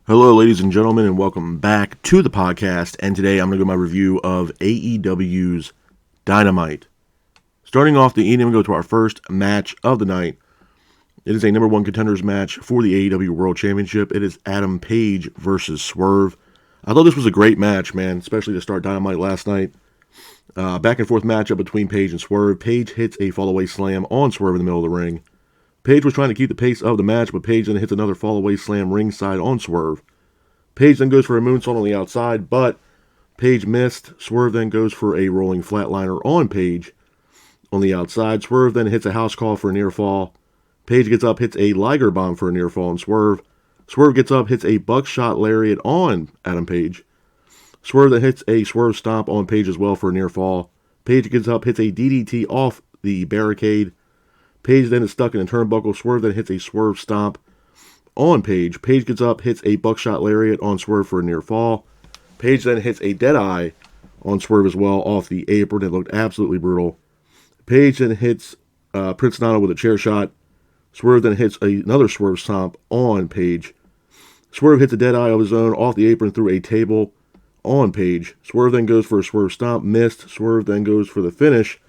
Hello, ladies and gentlemen, and welcome back to the podcast. And today I'm going to go my review of AEW's Dynamite. Starting off the evening, we go to our first match of the night. It is a number one contenders match for the AEW World Championship. It is Adam Page versus Swerve. I thought this was a great match, man, especially to start Dynamite last night. Back and forth matchup between Page and Swerve. Page hits a fallaway slam on Swerve in the middle of the ring. Page was trying to keep the pace of the match, but Page then hits another fallaway slam ringside on Swerve. Page then goes for a moonsault on the outside, but Page missed. Swerve then goes for a rolling flatliner on Page on the outside. Swerve then hits a house call for a near fall. Page gets up, hits a Liger bomb for a near fall on Swerve. Swerve gets up, hits a buckshot lariat on Adam Page. Swerve then hits a swerve stomp on Page as well for a near fall. Page gets up, hits a DDT off the barricade. Page then is stuck in a turnbuckle. Swerve then hits a swerve stomp on Page. Page gets up, hits a buckshot lariat on Swerve for a near fall. Page then hits a deadeye on Swerve as well off the apron. It looked absolutely brutal. Page then hits Prince Nana with a chair shot. Swerve then hits another swerve stomp on Page. Swerve hits a deadeye of his own off the apron through a table on Page. Swerve then goes for a swerve stomp, missed. Swerve then goes for the finish.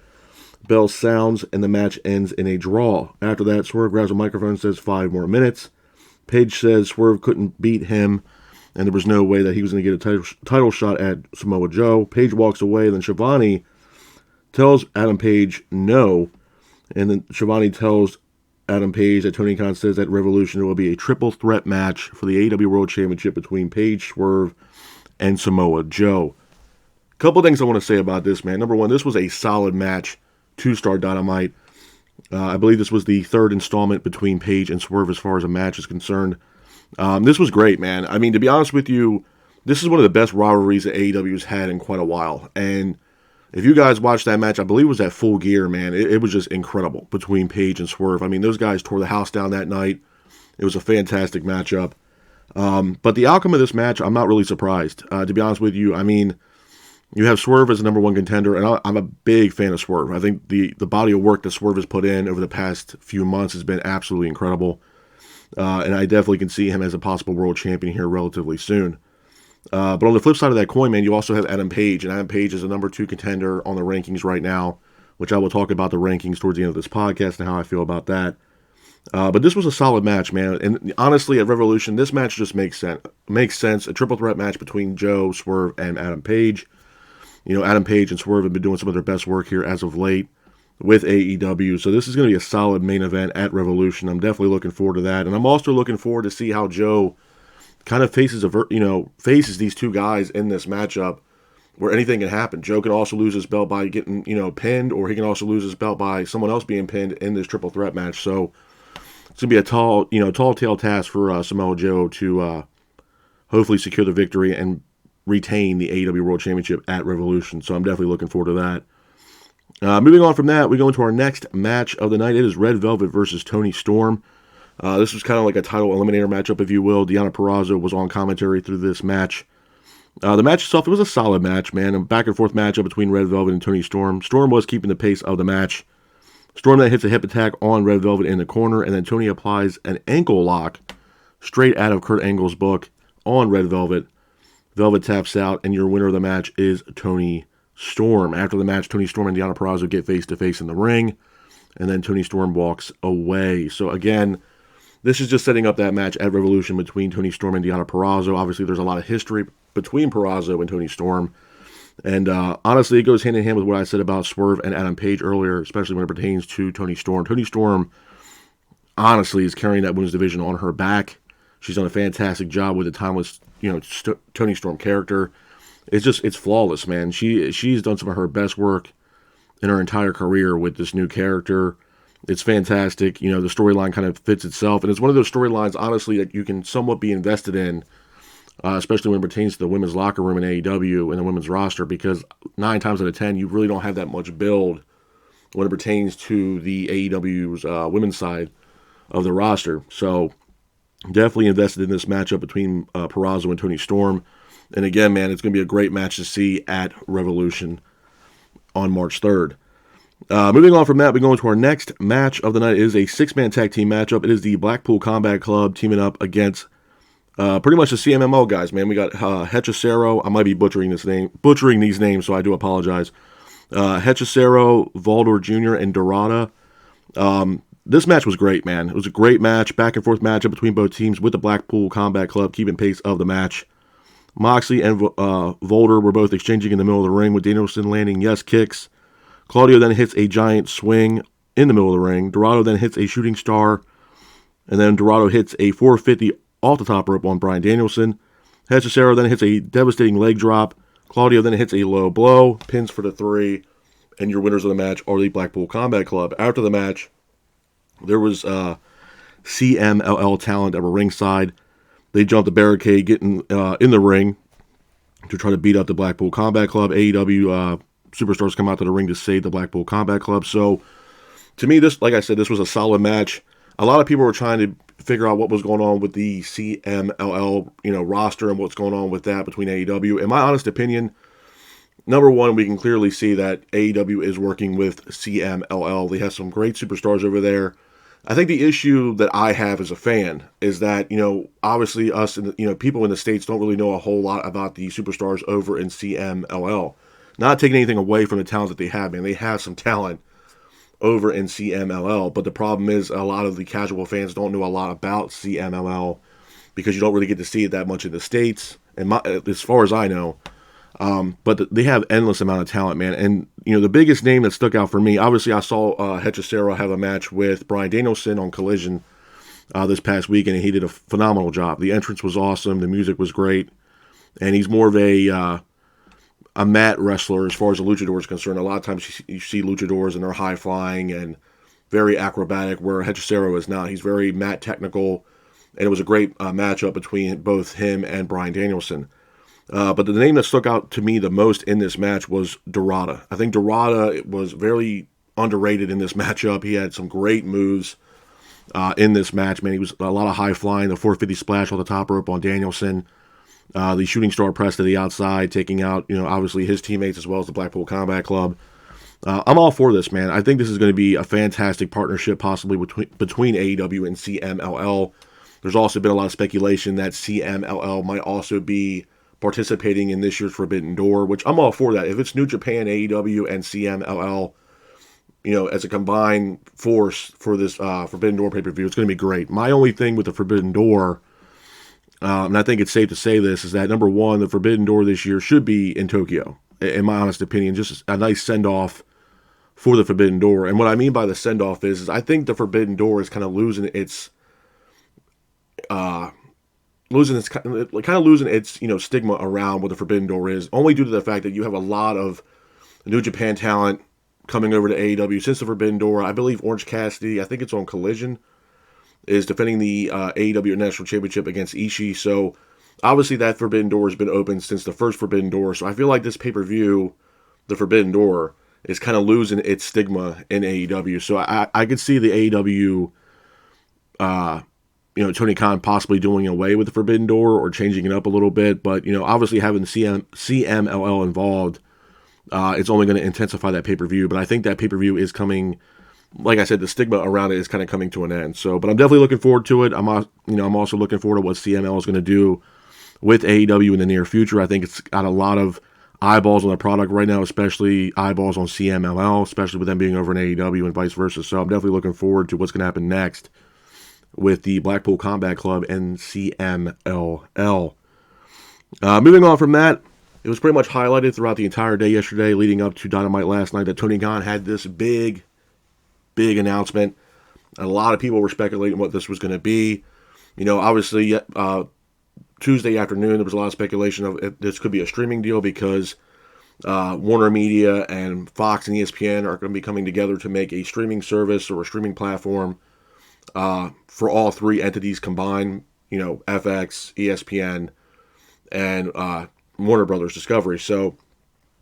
Bell sounds, and the match ends in a draw. After that, Swerve grabs a microphone and says 5 more minutes. Page says Swerve couldn't beat him, and there was no way that he was going to get a title shot at Samoa Joe. Page walks away, and then Shivani tells Adam Page no, and then Shivani tells Adam Page that Tony Khan says at Revolution there will be a triple threat match for the AEW World Championship between Page, Swerve, and Samoa Joe. A couple things I want to say about this, man. Number one, this was a solid match to start Dynamite. I believe this was the third installment between Page and Swerve as far as a match is concerned. This was great, man. I mean, to be honest with you, this is one of the best rivalries that AEW's had in quite a while. And if you guys watched that match, I believe it was at Full Gear, man. It was just incredible between Page and Swerve. I mean, those guys tore the house down that night. It was a fantastic matchup. But the outcome of this match, I'm not really surprised. To be honest with you, I mean, you have Swerve as the number one contender, and I'm a big fan of Swerve. I think the body of work that Swerve has put in over the past few months has been absolutely incredible. And I definitely can see him as a possible world champion here relatively soon. But on the flip side of that coin, man, you also have Adam Page, and Adam Page is the number 2 contender on the rankings right now, which I will talk about the rankings towards the end of this podcast and how I feel about that. But this was a solid match, man. And honestly, at Revolution, this match just makes sense. Makes sense. A triple threat match between Joe, Swerve, and Adam Page. You know, Adam Page and Swerve have been doing some of their best work here as of late with AEW. So this is going to be a solid main event at Revolution. I'm definitely looking forward to that. And I'm also looking forward to see how Joe kind of faces these two guys in this matchup where anything can happen. Joe can also lose his belt by getting, pinned, or he can also lose his belt by someone else being pinned in this triple threat match. So it's going to be a tall tale task for Samoa Joe to hopefully secure the victory and retain the AEW World Championship at Revolution. So I'm definitely looking forward to that. Moving on from that, we go into our next match of the night. It is Red Velvet versus Toni Storm. This was kind of like a title eliminator matchup, if you will. Deonna Purrazzo was on commentary through this match. The match itself, it was a solid match, man. A back and forth matchup between Red Velvet and Toni Storm. Storm was keeping the pace of the match. Storm then hits a hip attack on Red Velvet in the corner, and then Toni applies an ankle lock straight out of Kurt Angle's book on Red Velvet. Velvet taps out, and your winner of the match is Toni Storm. After the match, Toni Storm and Deonna Purrazzo get face-to-face in the ring, and then Toni Storm walks away. So again, this is just setting up that match at Revolution between Toni Storm and Deonna Purrazzo. Obviously, there's a lot of history between Purrazzo and Toni Storm. And honestly, it goes hand in hand with what I said about Swerve and Adam Page earlier, especially when it pertains to Toni Storm. Toni Storm, honestly, is carrying that women's division on her back. She's done a fantastic job with the timeless, Toni Storm character. It's flawless, man. She's done some of her best work in her entire career with this new character. It's fantastic. The storyline kind of fits itself, and it's one of those storylines, honestly, that you can somewhat be invested in, especially when it pertains to the women's locker room in AEW and the women's roster, because 9 times out of 10, you really don't have that much build when it pertains to the AEW's women's side of the roster. So definitely invested in this matchup between Purrazzo and Toni Storm. And again, man, it's going to be a great match to see at Revolution on March 3rd. Moving on from that, we go into our next match of the night. It is a 6-man tag team matchup. It is the Blackpool Combat Club teaming up against Pretty much the CMML guys, man. We got Hechicero. I might be butchering these names, so I do apologize. Hechicero, Valdor Jr., and Dorada. This match was great, man. It was a great match, back and forth matchup between both teams with the Blackpool Combat Club keeping pace of the match. Moxley and Volder were both exchanging in the middle of the ring with Danielson landing yes kicks. Claudio then hits a giant swing in the middle of the ring. Dorado then hits a shooting star. And then Dorado hits a 450 off the top rope on Bryan Danielson. Hechicero then hits a devastating leg drop. Claudio then hits a low blow, pins for the 3. And your winners of the match are the Blackpool Combat Club. After the match, there was CMLL talent that were ringside. They jumped the barricade, getting in the ring to try to beat up the Blackpool Combat Club. AEW superstars come out to the ring to save the Blackpool Combat Club. So, to me, this, like I said, this was a solid match. A lot of people were trying to figure out what was going on with the CMLL, roster and what's going on with that between AEW. In my honest opinion, number one, we can clearly see that AEW is working with CMLL. They have some great superstars over there. I think the issue that I have as a fan is that, obviously us and, people in the States don't really know a whole lot about the superstars over in CMLL. Not taking anything away from the talent that they have, man. They have some talent over in CMLL, but the problem is a lot of the casual fans don't know a lot about CMLL because you don't really get to see it that much in the States, and as far as I know. But they have endless amount of talent, man. And, the biggest name that stuck out for me, obviously I saw Hechicero have a match with Bryan Danielson on Collision this past weekend, and he did a phenomenal job. The entrance was awesome. The music was great. And he's more of a mat wrestler as far as the luchador is concerned. A lot of times you see luchadors and they're high-flying and very acrobatic, where Hechicero is not. He's very mat technical, and it was a great matchup between both him and Bryan Danielson. But the name that stuck out to me the most in this match was Dorada. I think Dorada was very underrated in this matchup. He had some great moves in this match, man. He was a lot of high flying, the 450 splash on the top rope on Danielson, the shooting star press to the outside, taking out, obviously his teammates as well as the Blackpool Combat Club. I'm all for this, man. I think this is going to be a fantastic partnership, possibly between AEW and CMLL. There's also been a lot of speculation that CMLL might also be participating in this year's Forbidden Door, which I'm all for that. If it's New Japan, AEW, and CMLL, as a combined force for this Forbidden Door pay-per-view, it's going to be great. My only thing with the Forbidden Door, and I think it's safe to say this, is that, number one, the Forbidden Door this year should be in Tokyo, in my honest opinion. Just a nice send-off for the Forbidden Door. And what I mean by the send-off is I think the Forbidden Door is kind of losing its stigma around what the Forbidden Door is, only due to the fact that you have a lot of New Japan talent coming over to AEW since the Forbidden Door. I believe Orange Cassidy, I think it's on Collision, is defending the AEW National Championship against Ishii. So obviously that Forbidden Door has been open since the first Forbidden Door. So I feel like this pay-per-view, the Forbidden Door, is kind of losing its stigma in AEW. So I could see the AEW Tony Khan possibly doing away with the Forbidden Door or changing it up a little bit. But, obviously having CMLL involved, it's only going to intensify that pay-per-view. But I think that pay-per-view is coming, like I said, the stigma around it is kind of coming to an end. So, but I'm definitely looking forward to it. I'm also looking forward to what CMLL is going to do with AEW in the near future. I think it's got a lot of eyeballs on the product right now, especially eyeballs on CMLL, especially with them being over in AEW and vice versa. So I'm definitely looking forward to what's going to happen next with the Blackpool Combat Club and CMLL. Moving on from that, it was pretty much highlighted throughout the entire day yesterday, leading up to Dynamite last night, that Tony Khan had this big announcement. A lot of people were speculating what this was going to be. Obviously, Tuesday afternoon, there was a lot of speculation of if this could be a streaming deal because Warner Media and Fox and ESPN are going to be coming together to make a streaming service or a streaming platform for all three entities combined, FX, ESPN, and Warner Brothers Discovery. So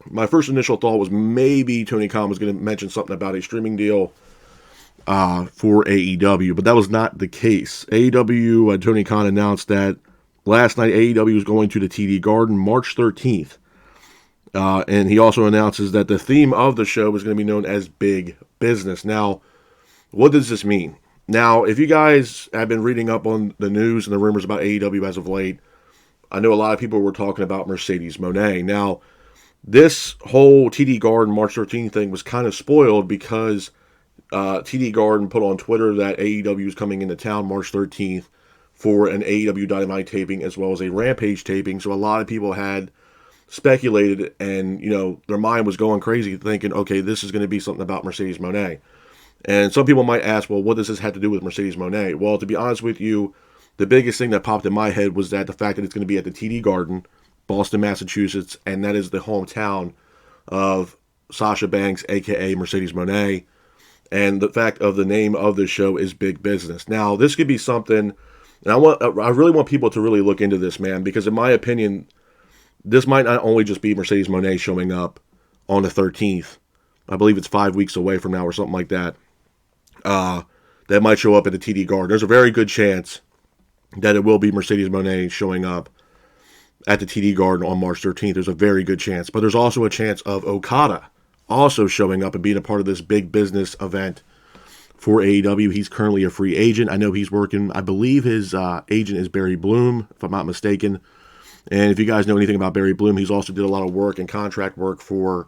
my first initial thought was maybe Tony Khan was going to mention something about a streaming deal for AEW, but that was not the case. AEW, Tony Khan announced that last night AEW was going to the TD Garden March 13th. And he also announces that the theme of the show is going to be known as Big Business. Now, what does this mean? Now, if you guys have been reading up on the news and the rumors about AEW as of late, I know a lot of people were talking about Mercedes Moné. Now, this whole TD Garden March 13th thing was kind of spoiled because TD Garden put on Twitter that AEW is coming into town March 13th for an AEW Dynamite taping as well as a Rampage taping. So a lot of people had speculated and, their mind was going crazy thinking, okay, this is going to be something about Mercedes Moné. And some people might ask, well, what does this have to do with Mercedes Moné? Well, to be honest with you, the biggest thing that popped in my head was that the fact that it's going to be at the TD Garden, Boston, Massachusetts, and that is the hometown of Sasha Banks, aka Mercedes Moné, and the fact of the name of the show is Big Business. Now, this could be something, and I really want people to really look into this, man, because in my opinion, this might not only just be Mercedes Moné showing up on the 13th. I believe it's 5 weeks away from now or something like that. That might show up at the TD Garden. There's a very good chance that it will be Mercedes Moné showing up at the TD Garden on March 13th. There's a very good chance. But there's also a chance of Okada also showing up and being a part of this Big Business event for AEW. He's currently a free agent. I know he's working, I believe his agent is Barry Bloom, if I'm not mistaken. And if you guys know anything about Barry Bloom, he's also did a lot of work and contract work for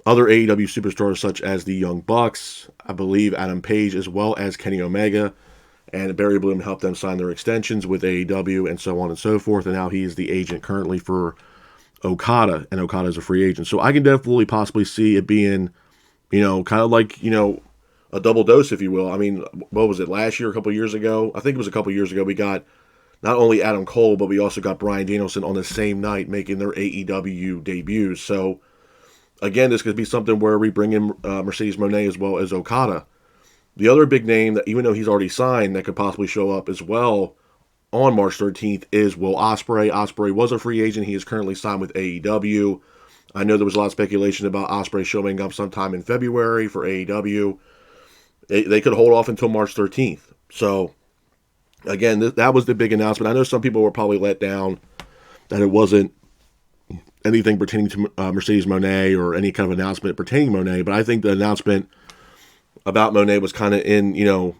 other AEW superstars such as the Young Bucks, I believe Adam Page, as well as Kenny Omega. And Barry Bloom helped them sign their extensions with AEW and so on and so forth. And now he is the agent currently for Okada, and Okada is a free agent. So I can definitely possibly see it being, kind of like, a double dose, if you will. I mean, what was it, last year, a couple years ago? I think it was a couple years ago. We got not only Adam Cole, but we also got Bryan Danielson on the same night making their AEW debuts. So, again, this could be something where we bring in Mercedes Moné as well as Okada. The other big name that, even though he's already signed, that could possibly show up as well on March 13th is Will Ospreay. Ospreay was a free agent. He is currently signed with AEW. I know there was a lot of speculation about Ospreay showing up sometime in February for AEW. They could hold off until March 13th. So, again, that was the big announcement. I know some people were probably let down that it wasn't anything pertaining to Mercedes Moné or any kind of announcement pertaining to Moné, but I think the announcement about Moné was kind of in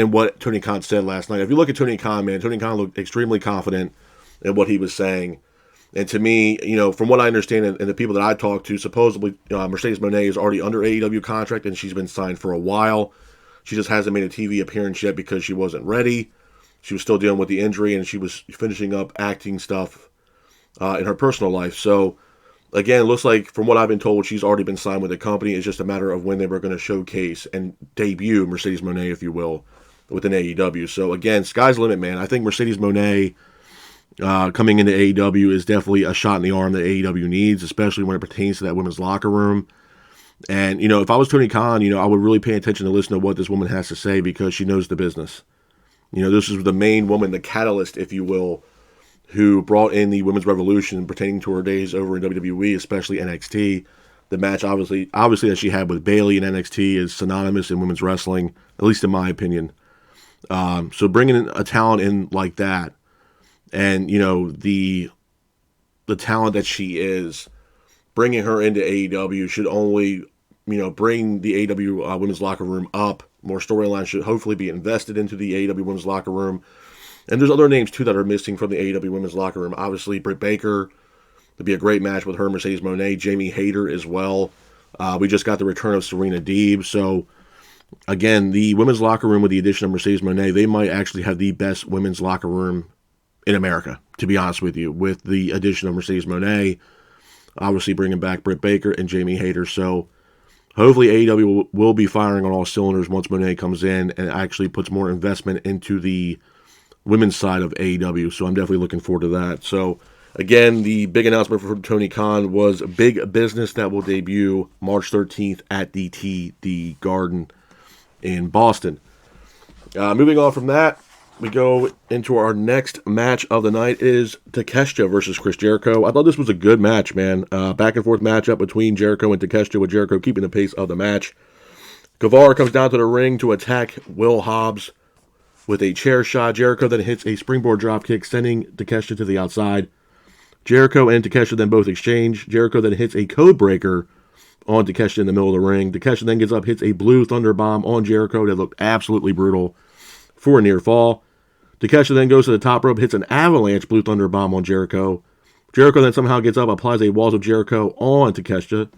what Tony Khan said last night. If you look at Tony Khan, man, Tony Khan looked extremely confident in what he was saying. And to me, from what I understand and the people that I talked to, supposedly Mercedes Moné is already under AEW contract and she's been signed for a while. She just hasn't made a TV appearance yet because she wasn't ready. She was still dealing with the injury and she was finishing up acting stuff in her personal life. So, again, it looks like, from what I've been told, she's already been signed with the company. It's just a matter of when they were going to showcase and debut Mercedes Moné, if you will, within AEW. So, again, sky's the limit, man. I think Mercedes Moné coming into AEW is definitely a shot in the arm that AEW needs, especially when it pertains to that women's locker room. And, if I was Tony Khan, I would really pay attention to listen to what this woman has to say because she knows the business. This is the main woman, the catalyst, if you will, who brought in the women's revolution pertaining to her days over in WWE, especially NXT. The match, obviously that she had with Bayley in NXT is synonymous in women's wrestling, at least in my opinion. So bringing a talent in like that, and the talent that she is, bringing her into AEW should only bring the AEW women's locker room up. More storylines should hopefully be invested into the AEW women's locker room. And there's other names, too, that are missing from the AEW women's locker room. Obviously, Britt Baker would be a great match with her, Mercedes Moné, Jamie Hayter as well. We just got the return of Serena Deeb. So, again, the women's locker room with the addition of Mercedes Moné, they might actually have the best women's locker room in America, to be honest with you, with the addition of Mercedes Moné, obviously bringing back Britt Baker and Jamie Hayter. So, hopefully AEW will be firing on all cylinders once Moné comes in and actually puts more investment into the women's side of AEW, so I'm definitely looking forward to that. So, again, the big announcement for Tony Khan was Big Business that will debut March 13th at the TD Garden in Boston. Moving on from that, we go into our next match of the night is Takeshita versus Chris Jericho. I thought this was a good match, man. Back and forth matchup between Jericho and Takeshita, with Jericho keeping the pace of the match. Guevara comes down to the ring to attack Will Hobbs with a chair shot. Jericho then hits a springboard dropkick, sending Takeshita to the outside. Jericho and Takeshita then both exchange. Jericho then hits a code breaker on Takeshita in the middle of the ring. Takeshita then gets up, hits a blue thunder bomb on Jericho that looked absolutely brutal for a near fall. Takeshita then goes to the top rope, hits an avalanche blue thunder bomb on Jericho. Jericho then somehow gets up, applies a Walls of Jericho on Takeshita.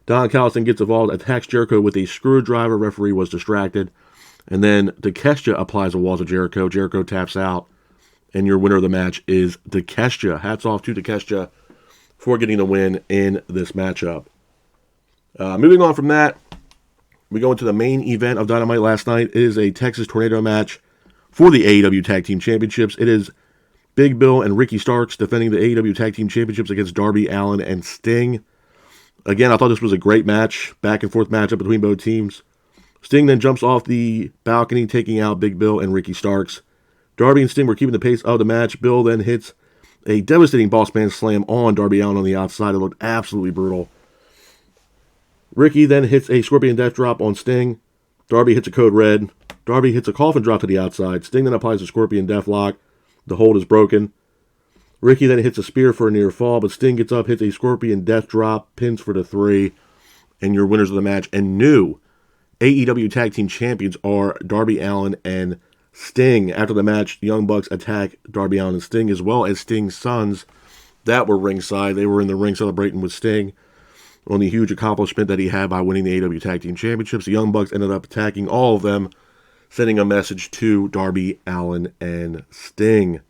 Don Callis then gets involved, attacks Jericho with a screwdriver. Referee was distracted. And then Takeshita applies a Walls of Jericho. Jericho taps out. And your winner of the match is Takeshita. Hats off to Takeshita for getting the win in this matchup. Moving on from that, we go into the main event of Dynamite last night. It is a Texas Tornado match for the AEW Tag Team Championships. It is Big Bill and Ricky Starks defending the AEW Tag Team Championships against Darby Allin and Sting. Again, I thought this was a great match, back and forth matchup between both teams. Sting then jumps off the balcony, taking out Big Bill and Ricky Starks. Darby and Sting were keeping the pace of the match. Bill then hits a devastating boss man slam on Darby Allin on the outside. It looked absolutely brutal. Ricky then hits a Scorpion Death Drop on Sting. Darby hits a Code Red. Darby hits a Coffin Drop to the outside. Sting then applies a Scorpion Death Lock. The hold is broken. Ricky then hits a spear for a near fall, but Sting gets up, hits a Scorpion Death Drop, pins for the 3, and your winners of the match and new AEW Tag Team Champions are Darby Allin and Sting. After the match, the Young Bucks attack Darby Allin and Sting, as well as Sting's sons that were ringside. They were in the ring celebrating with Sting on the huge accomplishment that he had by winning the AEW Tag Team Championships. The Young Bucks ended up attacking all of them, sending a message to Darby Allin and Sting.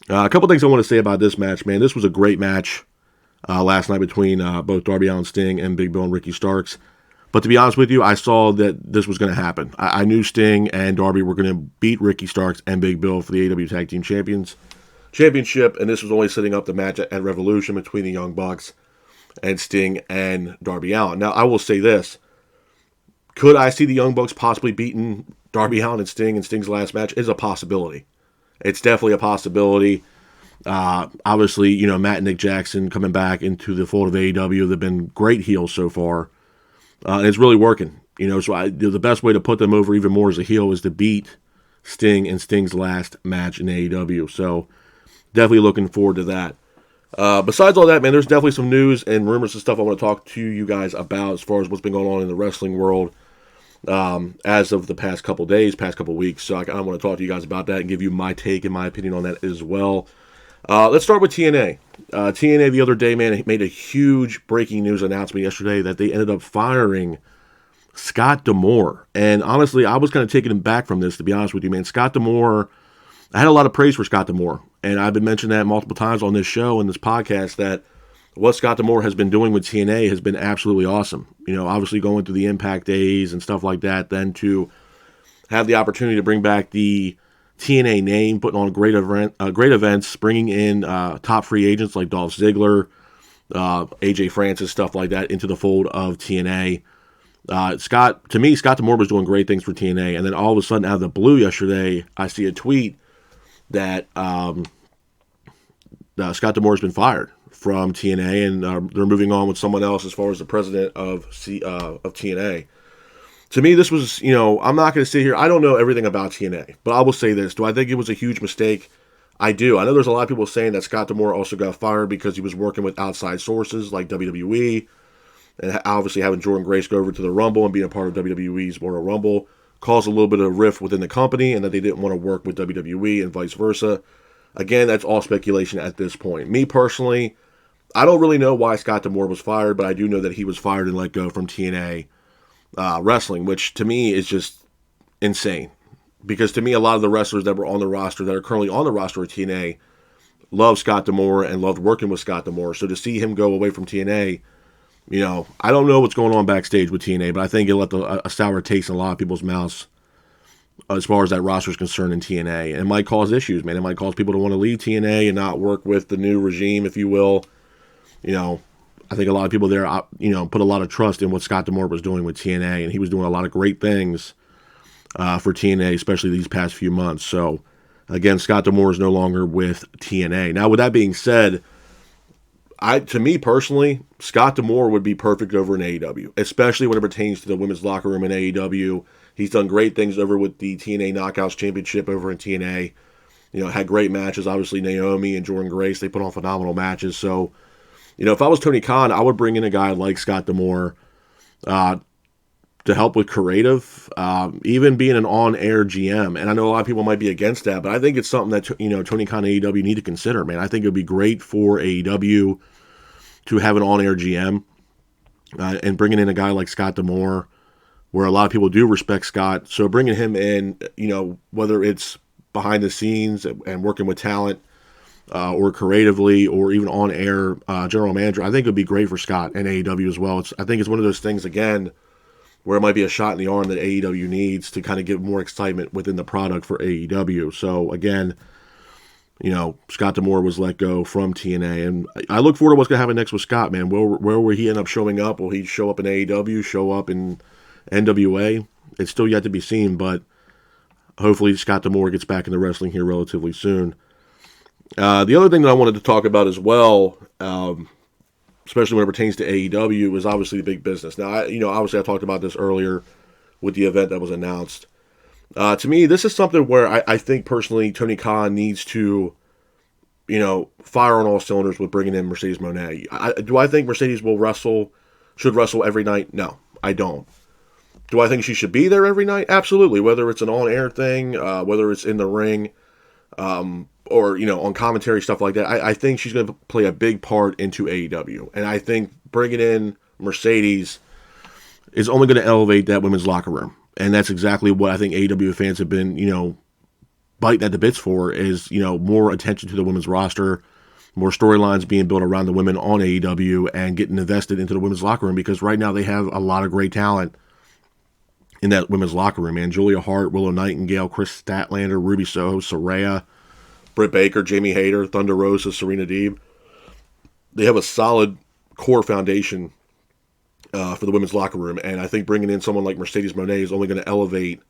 A couple things I want to say about this match, man. This was a great match last night between both Darby Allin, Sting, and Big Bill and Ricky Starks. But to be honest with you, I saw that this was going to happen. I knew Sting and Darby were going to beat Ricky Starks and Big Bill for the AEW Tag Team Championship, and this was only setting up the match at Revolution between the Young Bucks and Sting and Darby Allin. Now, I will say this. Could I see the Young Bucks possibly beating Darby Allin and Sting in Sting's last match? Is a possibility. It's definitely a possibility. Obviously, Matt and Nick Jackson coming back into the fold of AEW. They've been great heels so far. And it's really working. So the best way to put them over even more as a heel is to beat Sting in Sting's last match in AEW. So definitely looking forward to that. Besides all that, man, there's definitely some news and rumors and stuff I want to talk to you guys about as far as what's been going on in the wrestling world as of the past couple days, past couple weeks. So I want to talk to you guys about that and give you my take and my opinion on that as well. Let's start with TNA. TNA the other day, man, made a huge breaking news announcement yesterday that they ended up firing Scott D'Amore. And honestly, I was kind of taken aback from this, to be honest with you, man. Scott D'Amore, I had a lot of praise for Scott D'Amore. And I've been mentioning that multiple times on this show and this podcast that what Scott D'Amore has been doing with TNA has been absolutely awesome. Obviously going through the Impact days and stuff like that, then to have the opportunity to bring back the TNA name, putting on great events, bringing in top free agents like Dolph Ziggler, AJ Francis, stuff like that into the fold of TNA. Scott D'Amore was doing great things for TNA, and then all of a sudden, out of the blue yesterday, I see a tweet that Scott D'Amore has been fired from TNA, and they're moving on with someone else as far as the president of TNA. To me, this was, I'm not going to sit here. I don't know everything about TNA, but I will say this. Do I think it was a huge mistake? I do. I know there's a lot of people saying that Scott D'Amore also got fired because he was working with outside sources like WWE, and obviously having Jordan Grace go over to the Rumble and being a part of WWE's Royal Rumble caused a little bit of rift within the company, and that they didn't want to work with WWE and vice versa. Again, that's all speculation at this point. Me personally, I don't really know why Scott D'Amore was fired, but I do know that he was fired and let go from TNA wrestling, which to me is just insane. Because to me, a lot of the wrestlers that were on the roster, that are currently on the roster of TNA, love Scott D'Amore and loved working with Scott D'Amore. So to see him go away from TNA, I don't know what's going on backstage with TNA, but I think it left a sour taste in a lot of people's mouths as far as that roster is concerned in TNA. And it might cause issues, man. It might cause people to want to leave TNA and not work with the new regime, if you will. I think a lot of people there, put a lot of trust in what Scott D'Amore was doing with TNA, and he was doing a lot of great things for TNA, especially these past few months. So, again, Scott D'Amore is no longer with TNA. Now, with that being said, to me personally, Scott D'Amore would be perfect over in AEW, especially when it pertains to the women's locker room in AEW. He's done great things over with the TNA Knockouts Championship over in TNA. Had great matches. Obviously, Naomi and Jordan Grace, they put on phenomenal matches. So, If I was Tony Khan, I would bring in a guy like Scott D'Amore to help with creative, even being an on-air GM. And I know a lot of people might be against that, but I think it's something that Tony Khan and AEW need to consider, man. I think it would be great for AEW to have an on-air GM and bringing in a guy like Scott D'Amore, where a lot of people do respect Scott. So bringing him in, whether it's behind the scenes and working with talent or creatively or even on-air general manager, I think it would be great for Scott and AEW as well. I think it's one of those things, again, where it might be a shot in the arm that AEW needs to kind of get more excitement within the product for AEW. So, again, Scott D'Amore was let go from TNA. And I look forward to what's going to happen next with Scott, man. Where will he end up showing up? Will he show up in AEW, show up in NWA? It's still yet to be seen, but hopefully Scott D'Amore gets back into wrestling here relatively soon. The other thing that I wanted to talk about as well, especially when it pertains to AEW, is obviously the big business. Now, obviously I talked about this earlier with the event that was announced. To me, this is something where I think personally Tony Khan needs to, fire on all cylinders with bringing in Mercedes Moné. Do I think Mercedes should wrestle every night? No, I don't. Do I think she should be there every night? Absolutely. Whether it's an on-air thing, whether it's in the ring, or, on commentary, stuff like that. I think she's going to play a big part into AEW. And I think bringing in Mercedes is only going to elevate that women's locker room. And that's exactly what I think AEW fans have been, biting at the bits for is, more attention to the women's roster, more storylines being built around the women on AEW and getting invested into the women's locker room, because right now they have a lot of great talent in that women's locker room, man. Julia Hart, Willow Nightingale, Chris Statlander, Ruby Soho, Saraya, Britt Baker, Jamie Hayter, Thunder Rosa, Serena Deeb. They have a solid core foundation for the women's locker room, and I think bringing in someone like Mercedes Moné is only going to elevate,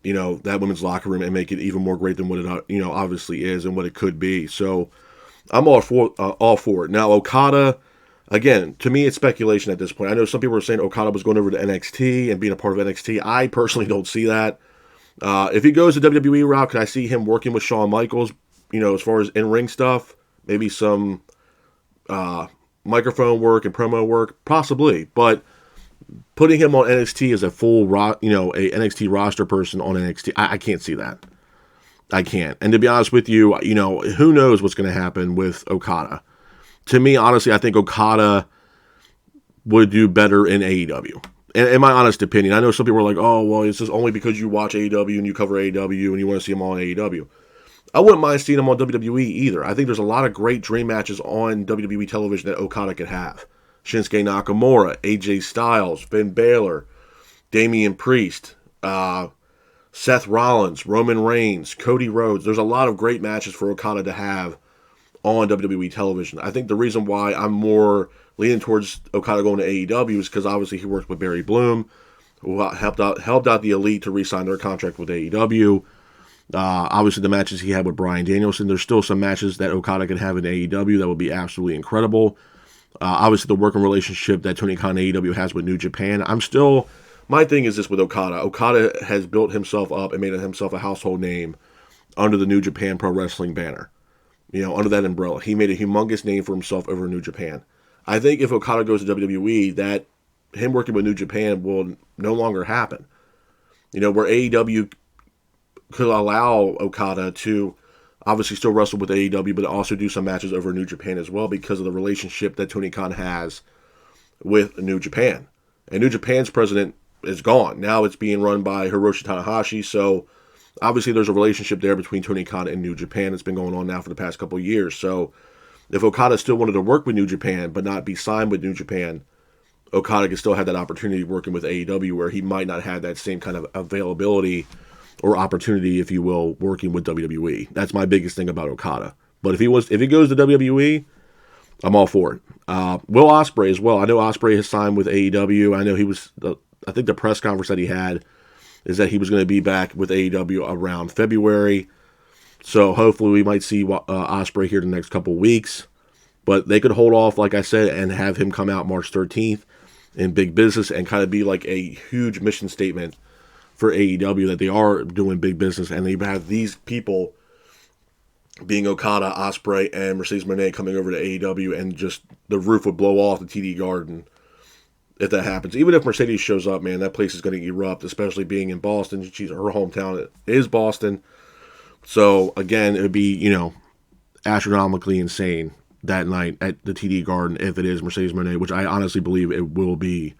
that women's locker room and make it even more great than what it, obviously is and what it could be. So I'm all for it. Now Okada, again, to me it's speculation at this point. I know some people are saying Okada was going over to NXT and being a part of NXT. I personally don't see that. If he goes the WWE route, can I see him working with Shawn Michaels? As far as in-ring stuff, maybe some microphone work and promo work, possibly. But putting him on NXT as a full, a NXT roster person on NXT, I can't see that. I can't. And to be honest with you, who knows what's going to happen with Okada? To me, honestly, I think Okada would do better in AEW. In my honest opinion, I know some people are like, oh, well, it's just only because you watch AEW and you cover AEW and you want to see him on AEW. I wouldn't mind seeing him on WWE either. I think there's a lot of great dream matches on WWE television that Okada could have. Shinsuke Nakamura, AJ Styles, Finn Balor, Damian Priest, Seth Rollins, Roman Reigns, Cody Rhodes. There's a lot of great matches for Okada to have on WWE television. I think the reason why I'm more leaning towards Okada going to AEW is because obviously he worked with Barry Bloom, who helped out the Elite to re-sign their contract with AEW. Obviously the matches he had with Bryan Danielson, there's still some matches that Okada could have in AEW that would be absolutely incredible. Obviously the working relationship that Tony Khan AEW has with New Japan. My thing is this with Okada. Okada has built himself up and made himself a household name under the New Japan Pro Wrestling banner. Under that umbrella. He made a humongous name for himself over New Japan. I think if Okada goes to WWE, that him working with New Japan will no longer happen. Where AEW could allow Okada to obviously still wrestle with AEW, but also do some matches over New Japan as well because of the relationship that Tony Khan has with New Japan. And New Japan's president is gone. Now it's being run by Hiroshi Tanahashi, so obviously there's a relationship there between Tony Khan and New Japan that's been going on now for the past couple of years. So if Okada still wanted to work with New Japan but not be signed with New Japan, Okada could still have that opportunity working with AEW where he might not have that same kind of availability or opportunity, if you will, working with WWE. That's my biggest thing about Okada. But if he goes to WWE, I'm all for it. Will Ospreay as well. I know Ospreay has signed with AEW. I know I think the press conference that he had is that he was going to be back with AEW around February. So hopefully we might see Ospreay here the next couple weeks. But they could hold off, like I said, and have him come out March 13th in big business and kind of be like a huge mission statement for AEW that they are doing big business, and they have these people being Okada, Ospreay, and Mercedes Moné coming over to AEW and just the roof would blow off the TD Garden if that happens. Even if Mercedes shows up, man, that place is going to erupt, especially being in Boston. Her hometown is Boston. So, again, it would be, astronomically insane that night at the TD Garden if it is Mercedes Moné, which I honestly believe it will be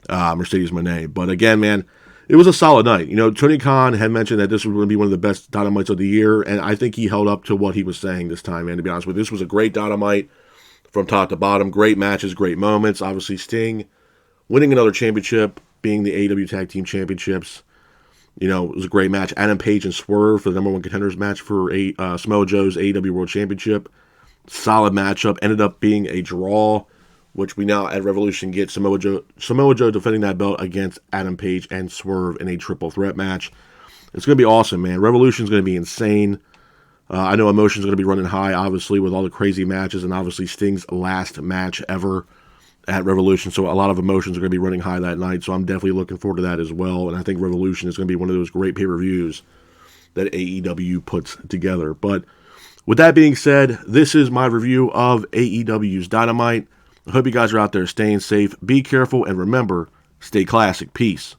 Mercedes Moné. But, again, man, it was a solid night. Tony Khan had mentioned that this was going to be one of the best Dynamites of the year, and I think he held up to what he was saying this time, man, to be honest with you. This was a great Dynamite from top to bottom. Great matches, great moments. Obviously, Sting winning another championship, being the AEW Tag Team Championships. It was a great match. Adam Page and Swerve for the number one contenders match for Samoa Joe's AEW World Championship. Solid matchup. Ended up being a draw, which we now at Revolution get Samoa Joe defending that belt against Adam Page and Swerve in a triple threat match. It's going to be awesome, man. Revolution's going to be insane. I know emotions are going to be running high, obviously, with all the crazy matches, and obviously Sting's last match ever at Revolution, so a lot of emotions are going to be running high that night, so I'm definitely looking forward to that as well, and I think Revolution is going to be one of those great pay-per-views that AEW puts together. But with that being said, this is my review of AEW's Dynamite. I hope you guys are out there staying safe, be careful, and remember, stay classic. Peace.